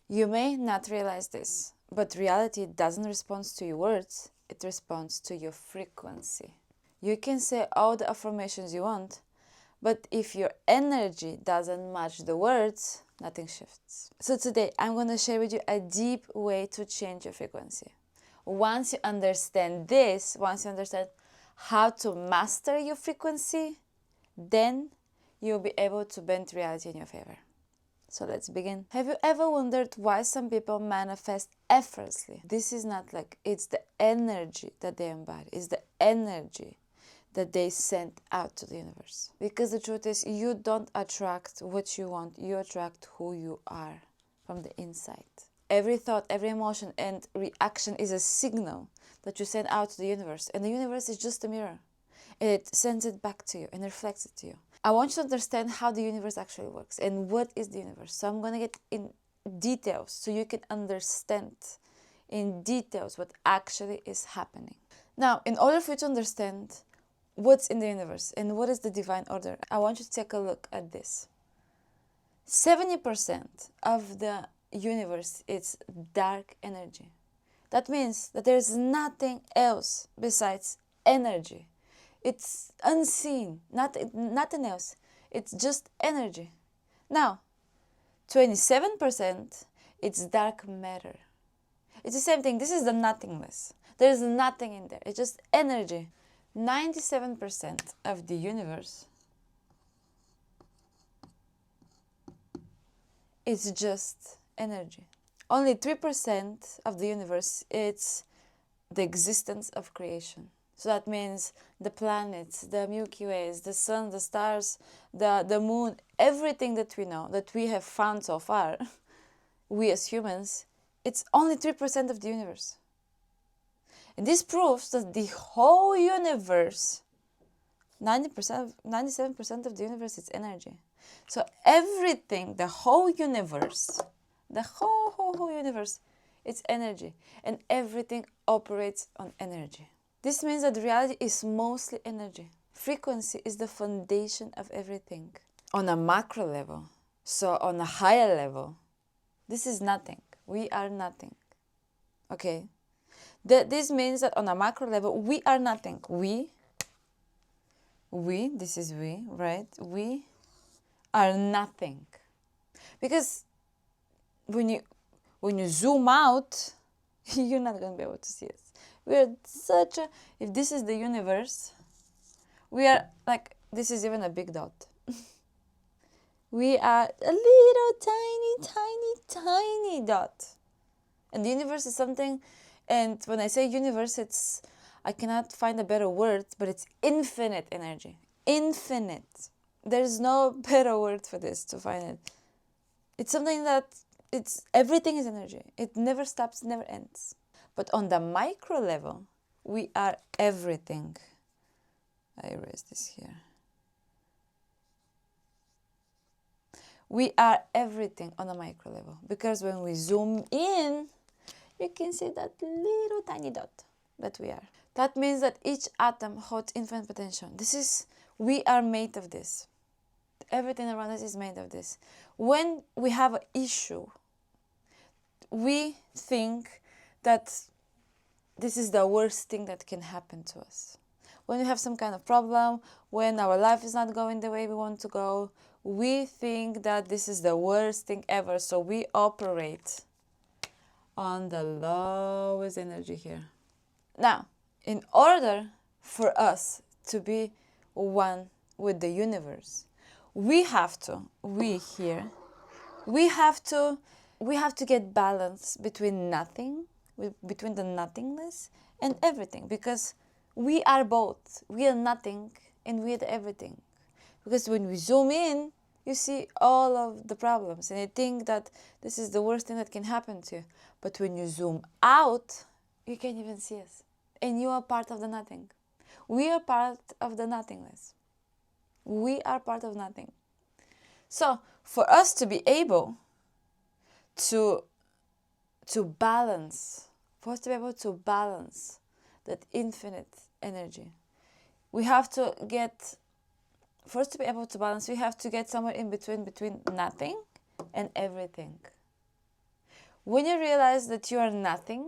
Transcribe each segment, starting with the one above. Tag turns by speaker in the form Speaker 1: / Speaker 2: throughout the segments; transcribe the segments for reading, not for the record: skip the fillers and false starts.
Speaker 1: You may not realize this, but reality doesn't respond to your words, it responds to your frequency. You can say all the affirmations you want, but if your energy doesn't match the words, nothing shifts. So today I'm going to share with you a deep way to change your frequency. Once you understand this, once you understand how to master your frequency, then you'll be able to bend reality in your favor. So let's begin. Have you ever wondered why some people manifest effortlessly? This is not like, it's the energy that they embody. It's the energy that they send out to the universe. Because the truth is, you don't attract what you want. You attract who you are from the inside. Every thought, every emotion and reaction is a signal that you send out to the universe. And the universe is just a mirror. It sends it back to you and reflects it to you. I want you to understand how the universe actually works and what is the universe. So I'm going to get in details so you can understand in details what actually is happening. Now, in order for you to understand what's in the universe and what is the divine order, I want you to take a look at this. 70% of the universe is dark energy. That means that there is nothing else besides energy. It's unseen, nothing else. It's just energy. Now, 27%, it's dark matter. It's the same thing. This is the nothingness. There is nothing in there. It's just energy. 97% of the universe is just energy. Only 3% of the universe is the existence of creation. So that means the planets, the Milky Ways, the sun, the stars, the moon, everything that we know, that we have found so far, we as humans, it's only 3% of the universe. And this proves that the whole universe, 97% of the universe is energy. So everything, the whole universe, the whole universe, it's energy. And everything operates on energy. This means that reality is mostly energy. Frequency is the foundation of everything. On a macro level, so on a higher level, this is nothing. We are nothing. Okay? This means that on a macro level, we are nothing. We, this is we, right? We are nothing. Because when you zoom out, you're not going to be able to see us. We're such a, if this is the universe, we are like, this is even a big dot. We are a little tiny dot. And the universe is something, and when I say universe, it's, I cannot find a better word, but it's infinite energy. Infinite. There's no better word for this to find it. It's something that, it's, everything is energy. It never stops, never ends. But on the micro level, we are everything. I erase this here. We are everything on a micro level. Because when we zoom in, you can see that little tiny dot that we are. That means that each atom holds infinite potential. This is, we are made of this. Everything around us is made of this. When we have an issue, we think that this is the worst thing that can happen to us. When we have some kind of problem, when our life is not going the way we want to go, we think that this is the worst thing ever. So we operate on the lowest energy here. Now, in order for us to be one with the universe, we have to get balance between nothing, between the nothingness and everything, because we are both. We are nothing and we are everything. Because when we zoom in, you see all of the problems and you think that this is the worst thing that can happen to you. But when you zoom out, you can't even see us. And you are part of the nothing. We are part of the nothingness. We are part of nothing. So for us to be able to balance, that infinite energy, we have to get, for us to be able to balance, we have to get somewhere in between nothing and everything. When you realize that you are nothing,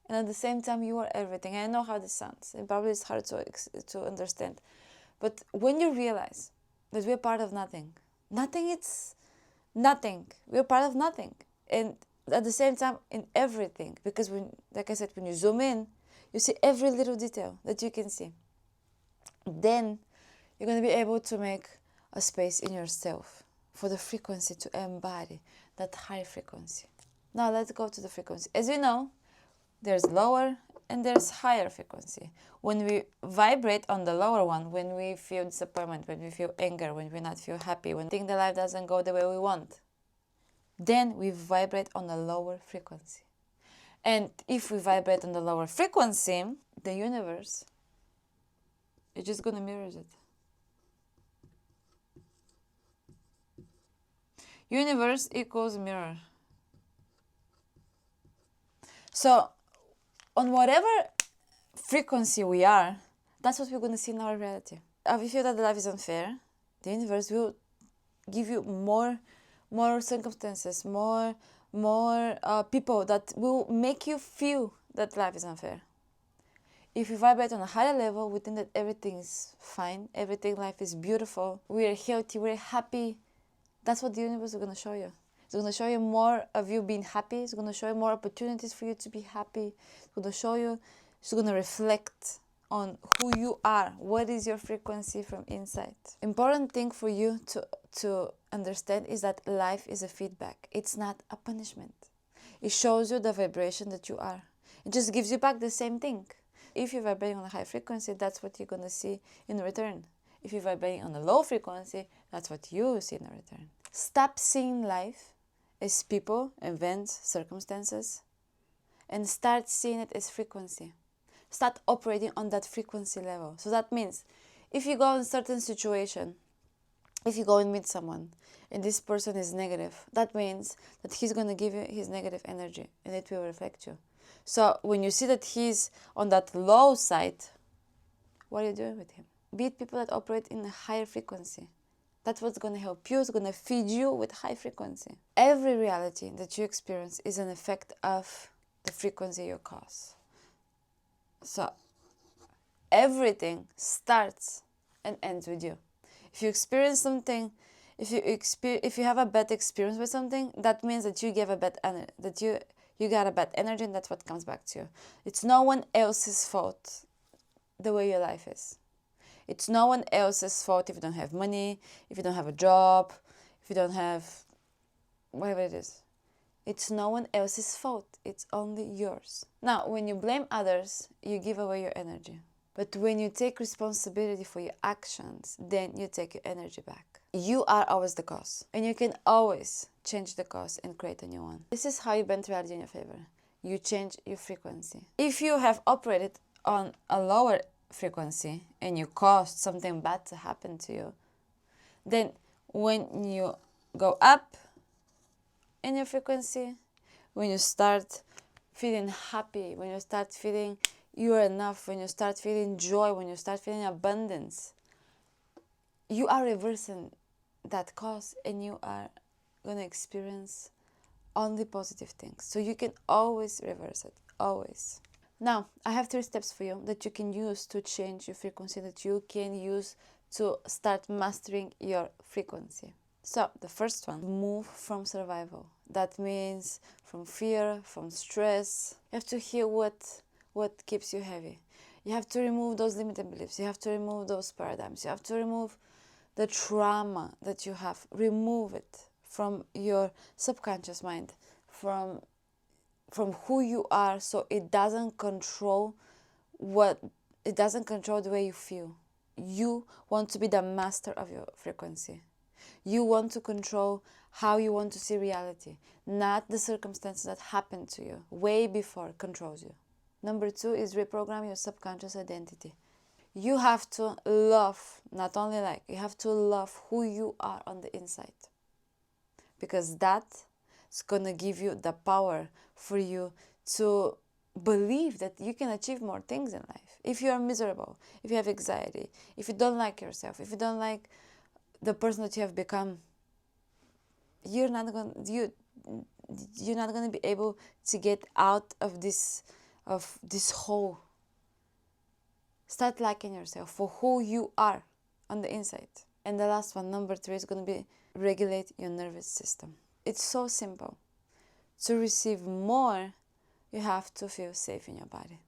Speaker 1: and at the same time you are everything. I know how this sounds. It probably is hard to understand. But when you realize that we're part of nothing, nothing it's nothing. We're part of nothing. And at the same time in everything. Because when, like I said, when you zoom in, you see every little detail that you can see. Then you're going to be able to make a space in yourself for the frequency to embody that high frequency. Now let's go to the frequency. As you know, there's lower and there's higher frequency. When we vibrate on the lower one, when we feel disappointment, when we feel anger, when we not feel happy, when we think the life doesn't go the way we want, then we vibrate on a lower frequency. And if we vibrate on the lower frequency, the universe is just going to mirror it. Universe equals mirror. So on whatever frequency we are, that's what we're going to see in our reality. If you feel that life is unfair, the universe will give you more circumstances, more people that will make you feel that life is unfair. If you vibrate on a higher level, we think that everything is fine, life is beautiful, we are healthy, we're happy. That's what the universe is going to show you. It's going to show you more of you being happy. It's going to show you more opportunities for you to be happy. It's going to show you, it's going to reflect on who you are. What is your frequency from inside? Important thing for you to understand is that life is a feedback. It's not a punishment. It shows you the vibration that you are. It just gives you back the same thing. If you're vibrating on a high frequency, that's what you're going to see in return. If you're vibrating on a low frequency, that's what you see in return. Stop seeing life as people, events, circumstances, and start seeing it as frequency. Start operating on that frequency level. So that means if you go in a certain situation, if you go and meet someone and this person is negative, that means that he's going to give you his negative energy and it will reflect you. So when you see that he's on that low side, what are you doing with him? Be it people that operate in a higher frequency. That's what's going to help you. It's going to feed you with high frequency. Every reality that you experience is an effect of the frequency you cause. So everything starts and ends with you. If you experience something, if you have a bad experience with something, that means that you gave a bad energy, that you got a bad energy, and that's what comes back to you. It's no one else's fault the way your life is. It's no one else's fault if you don't have money, if you don't have a job, if you don't have whatever it is. It's no one else's fault. It's only yours. Now, when you blame others, you give away your energy. But when you take responsibility for your actions, then you take your energy back. You are always the cause. And you can always change the cause and create a new one. This is how you bend reality in your favor. You change your frequency. If you have operated on a lower frequency and you caused something bad to happen to you, then when you go up in your frequency, when you start feeling happy, when you start feeling you are enough, when you start feeling joy, when you start feeling abundance, you are reversing that cause and you are going to experience only positive things. So you can always reverse it, always. Now, I have 3 steps for you that you can use to change your frequency, that you can use to start mastering your frequency. So, the first one, move from survival. That means from fear, from stress. You have to hear what keeps you heavy. You have to remove those limiting beliefs. You have to remove those paradigms. You have to remove the trauma that you have. Remove it from your subconscious mind, from who you are, so it doesn't control the way you feel. You want to be the master of your frequency. You want to control how you want to see reality, not the circumstances that happen to you way before it controls you. Number 2 is reprogram your subconscious identity. You have to love, not only like, you have to love who you are on the inside. Because that is going to give you the power for you to believe that you can achieve more things in life. If you are miserable, if you have anxiety, if you don't like yourself, if you don't like the person that you have become, you're not gonna be able to get out of this hole. Start liking yourself for who you are on the inside. And the last one, number 3, is gonna be regulate your nervous system. It's so simple. To receive more, you have to feel safe in your body.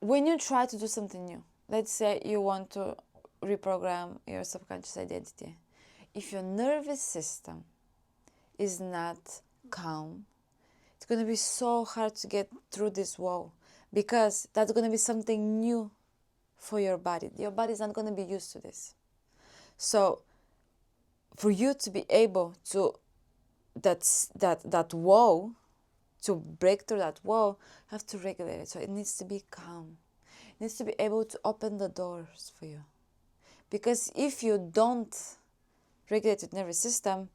Speaker 1: When you try to do something new, let's say you want to reprogram your subconscious identity, if your nervous system is not calm, it's going to be so hard to get through this wall, because that's going to be something new for your body. Your body is not going to be used to this. So for you to be able to that wall, to break through that wall, you have to regulate it. So it needs to be calm. It needs to be able to open the doors for you. Because if you don't regulate your nervous system,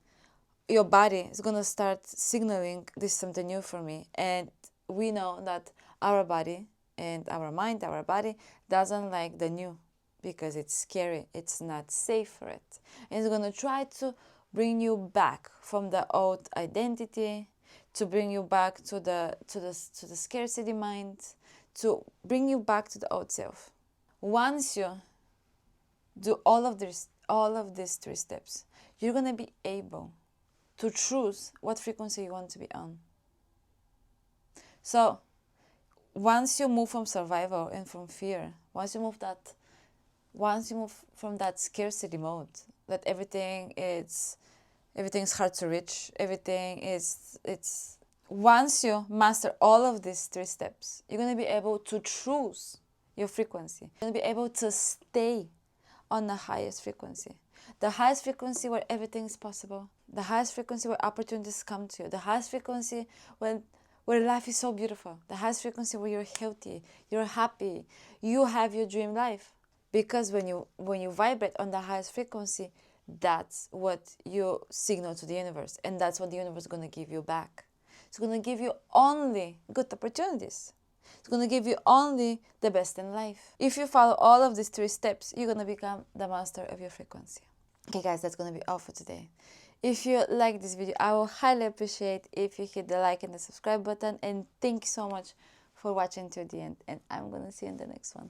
Speaker 1: your body is going to start signaling this is something new for me. And we know that our body and our mind, our body, doesn't like the new, because it's scary, it's not safe for it. And it's going to try to bring you back from the old identity, to bring you back to the scarcity mind, to bring you back to the old self. Once you do all of these 3 steps, you're going to be able to choose what frequency you want to be on. So once you move from survival and from fear, once you move from that scarcity mode, that everything's hard to reach, once you master all of these 3 steps, you're going to be able to choose your frequency. You're going to be able to stay on the highest frequency. The highest frequency where everything is possible. The highest frequency where opportunities come to you. The highest frequency where life is so beautiful. The highest frequency where you're healthy, you're happy, you have your dream life. Because when you vibrate on the highest frequency, that's what you signal to the universe. And that's what the universe is going to give you back. It's going to give you only good opportunities. It's going to give you only the best in life. If you follow all of these 3 steps, you're going to become the master of your frequency. Okay guys, that's going to be all for today. If you like this video, I will highly appreciate if you hit the like and the subscribe button. And thank you so much for watching to the end. And I'm going to see you in the next one.